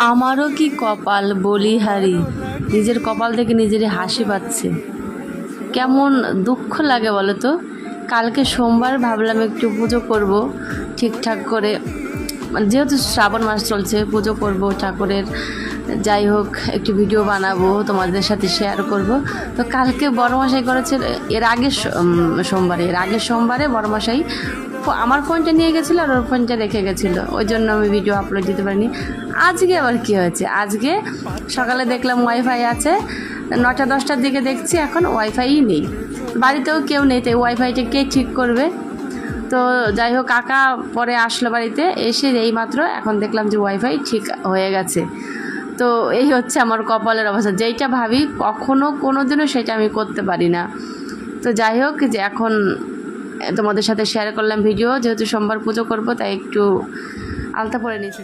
আমারও কি কপাল বলিহারি, নিজের কপাল দেখে নিজেরই হাসি পাচ্ছে। কেমন দুঃখ লাগে বলো তো। কালকে সোমবার, ভাবলাম একটু পুজো করব ঠিকঠাক করে, যেহেতু শ্রাবণ মাস চলছে, পুজো করব ঠাকুরের। যাই হোক, একটু ভিডিও বানাবো, তোমাদের সাথে শেয়ার করব। তো কালকে বড়মশাই করেছে, এর আগের সোমবারে বড়মশাই আমার ফোনটা নিয়ে গেছিলো আর ওর ফোনটা রেখে গেছিলো, ওই জন্য আমি ভিডিও আপলোড দিতে পারিনি। আজকে আবার কী হয়েছে, আজকে সকালে দেখলাম ওয়াইফাই আছে, 9টা-10টার দিকে দেখছি এখন ওয়াইফাই নেই, বাড়িতেও কেউ নেই, তাই ওয়াইফাইটা কে ঠিক করবে। তো যাই হোক, কাকা পরে আসলো বাড়িতে, এসে এইমাত্র এখন দেখলাম যে ওয়াইফাই ঠিক হয়ে গেছে। তো এই হচ্ছে আমার কপালের অবস্থা, যেইটা ভাবি কখনো কোনো দিনও সেটা আমি করতে পারি না। তো যাই হোক, যে এখন তোমাদের সাথে শেয়ার করলাম ভিডিও, যেহেতু সোমবার পুজো করব তাই একটু আলতা পরে নিয়েছি।